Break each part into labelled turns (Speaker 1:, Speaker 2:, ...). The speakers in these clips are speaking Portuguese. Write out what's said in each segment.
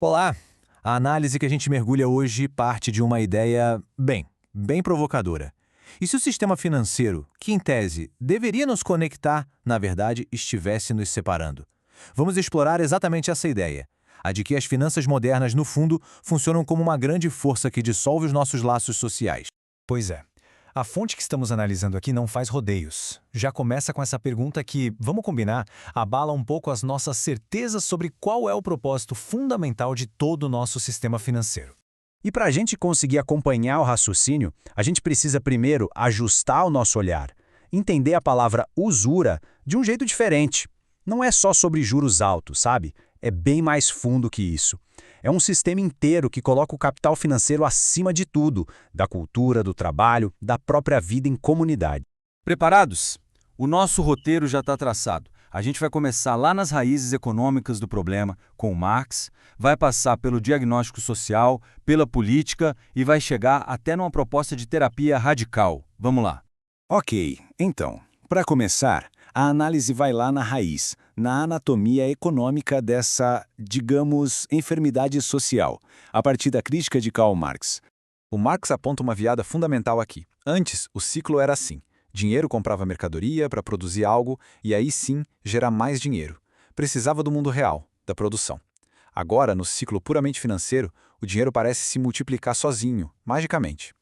Speaker 1: Olá! A análise que a gente mergulha hoje parte de uma ideia, bem provocadora. E se o sistema financeiro, que em tese deveria nos conectar, na verdade estivesse nos separando? Vamos explorar exatamente essa ideia, a de que as finanças modernas, no fundo, funcionam como uma grande força que dissolve os nossos laços sociais.
Speaker 2: Pois é. A fonte que estamos analisando aqui não faz rodeios. Já começa com essa pergunta que, vamos combinar, abala um pouco as nossas certezas sobre qual é o propósito fundamental de todo o nosso sistema financeiro.
Speaker 3: E para a gente conseguir acompanhar o raciocínio, a gente precisa primeiro ajustar o nosso olhar, entender a palavra usura de um jeito diferente. Não é só sobre juros altos, sabe? É bem mais fundo que isso. É um sistema inteiro que coloca o capital financeiro acima de tudo, da cultura, do trabalho, da própria vida em comunidade.
Speaker 4: Preparados? O nosso roteiro já está traçado. A gente vai começar lá nas raízes econômicas do problema, com Marx, vai passar pelo diagnóstico social, pela política e vai chegar até numa proposta de terapia radical. Vamos lá.
Speaker 3: Ok, então, para começar, a análise vai lá na raiz, na anatomia econômica dessa, digamos, enfermidade social, a partir da crítica de Karl Marx.
Speaker 1: O Marx aponta uma virada fundamental aqui. Antes, o ciclo era assim. Dinheiro comprava mercadoria para produzir algo e aí sim gerar mais dinheiro. Precisava do mundo real, da produção. Agora, no ciclo puramente financeiro, o dinheiro parece se multiplicar sozinho, magicamente.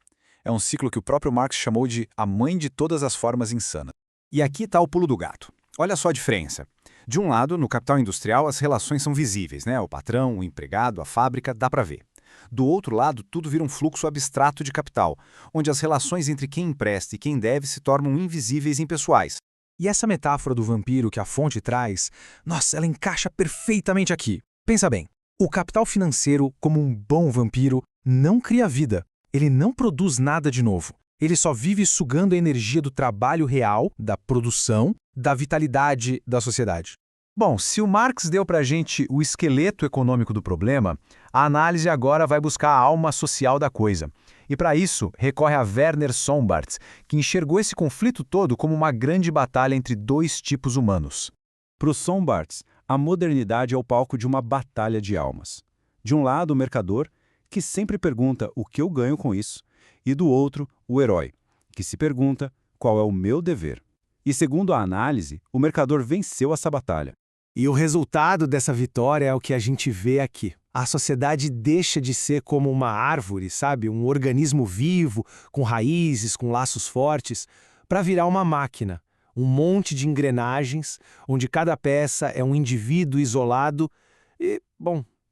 Speaker 1: É um ciclo que o próprio Marx chamou de a mãe de todas as formas insanas.
Speaker 5: E aqui está o pulo do gato. Olha só a diferença. De um lado, no capital industrial, as relações são visíveis, né? O patrão, o empregado, a fábrica, dá para ver. Do outro lado, tudo vira um fluxo abstrato de capital, onde as relações entre quem empresta e quem deve se tornam invisíveis e impessoais.
Speaker 2: E essa metáfora do vampiro que a fonte traz, nossa, ela encaixa perfeitamente aqui. Pensa bem, o capital financeiro, como um bom vampiro, não cria vida. Ele não produz nada de novo. Ele só vive sugando a energia do trabalho real, da produção, da vitalidade da sociedade.
Speaker 5: Bom, se o Marx deu para a gente o esqueleto econômico do problema, a análise agora vai buscar a alma social da coisa. E para isso, recorre a Werner Sombart, que enxergou esse conflito todo como uma grande batalha entre dois tipos humanos.
Speaker 6: Para o Sombart, a modernidade é o palco de uma batalha de almas. De um lado, o mercador, que sempre pergunta o que eu ganho com isso, e do outro, o herói, que se pergunta qual é o meu dever. E segundo a análise, o mercador venceu essa batalha.
Speaker 2: E o resultado dessa vitória é o que a gente vê aqui. A sociedade deixa de ser como uma árvore, sabe? Um organismo vivo, com raízes, com laços fortes, para virar uma máquina, um monte de engrenagens, onde cada peça é um indivíduo isolado e,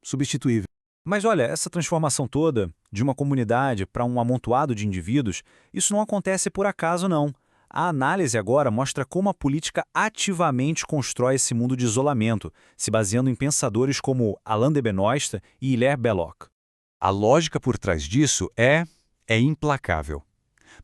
Speaker 2: substituível.
Speaker 6: Mas olha, essa transformação toda, de uma comunidade para um amontoado de indivíduos, isso não acontece por acaso, não. A análise agora mostra como a política ativamente constrói esse mundo de isolamento, se baseando em pensadores como Alain de Benoist e Hilaire Belloc.
Speaker 3: A lógica por trás disso é implacável.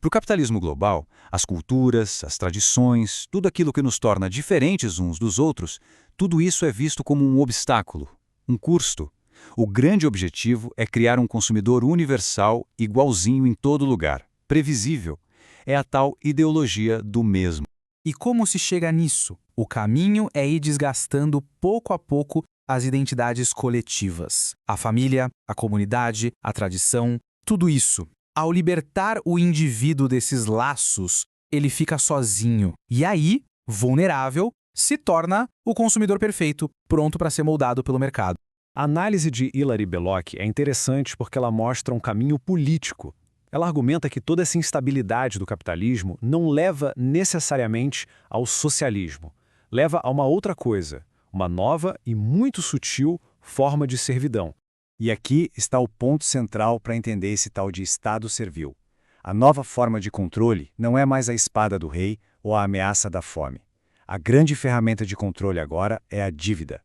Speaker 3: Para o capitalismo global, as culturas, as tradições, tudo aquilo que nos torna diferentes uns dos outros, tudo isso é visto como um obstáculo, um custo. O grande objetivo é criar um consumidor universal, igualzinho em todo lugar, previsível. É a tal ideologia do mesmo.
Speaker 2: E como se chega nisso? O caminho é ir desgastando pouco a pouco as identidades coletivas. A família, a comunidade, a tradição, tudo isso. Ao libertar o indivíduo desses laços, ele fica sozinho. E aí, vulnerável, se torna o consumidor perfeito, pronto para ser moldado pelo mercado.
Speaker 6: A análise de Hilaire Belloc é interessante porque ela mostra um caminho político. Ela argumenta que toda essa instabilidade do capitalismo não leva necessariamente ao socialismo. Leva a uma outra coisa, uma nova e muito sutil forma de servidão.
Speaker 3: E aqui está o ponto central para entender esse tal de Estado servil. A nova forma de controle não é mais a espada do rei ou a ameaça da fome. A grande ferramenta de controle agora é a dívida.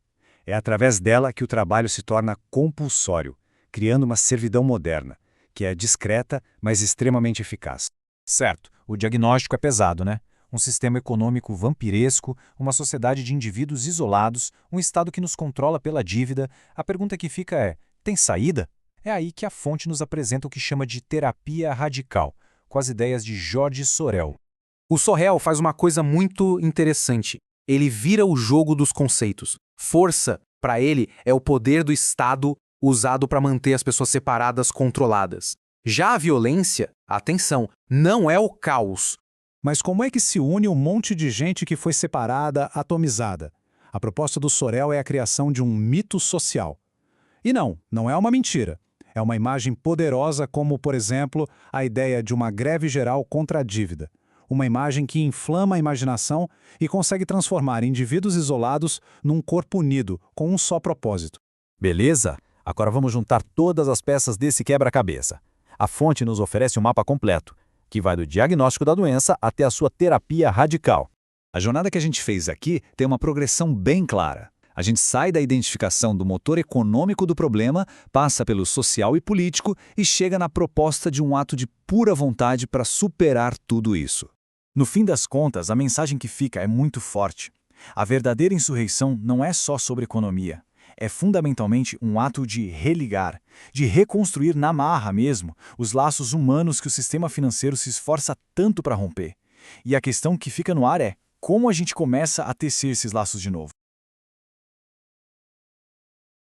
Speaker 3: É através dela que o trabalho se torna compulsório, criando uma servidão moderna, que é discreta, mas extremamente eficaz.
Speaker 1: Certo, o diagnóstico é pesado, né? Um sistema econômico vampiresco, uma sociedade de indivíduos isolados, um Estado que nos controla pela dívida. A pergunta que fica é, tem saída? É aí que a fonte nos apresenta o que chama de terapia radical, com as ideias de George Sorel.
Speaker 2: O Sorel faz uma coisa muito interessante. Ele vira o jogo dos conceitos. Força, para ele, é o poder do Estado usado para manter as pessoas separadas, controladas. Já a violência, atenção, não é o caos.
Speaker 6: Mas como é que se une um monte de gente que foi separada, atomizada? A proposta do Sorel é a criação de um mito social. E não é uma mentira. É uma imagem poderosa como, por exemplo, a ideia de uma greve geral contra a dívida. Uma imagem que inflama a imaginação e consegue transformar indivíduos isolados num corpo unido, com um só propósito.
Speaker 3: Beleza? Agora vamos juntar todas as peças desse quebra-cabeça. A fonte nos oferece um mapa completo, que vai do diagnóstico da doença até a sua terapia radical.
Speaker 1: A jornada que a gente fez aqui tem uma progressão bem clara. A gente sai da identificação do motor econômico do problema, passa pelo social e político e chega na proposta de um ato de pura vontade para superar tudo isso. No fim das contas, a mensagem que fica é muito forte. A verdadeira insurreição não é só sobre economia. É fundamentalmente um ato de religar, de reconstruir na marra mesmo os laços humanos que o sistema financeiro se esforça tanto para romper. E a questão que fica no ar é como a gente começa a tecer esses laços de novo.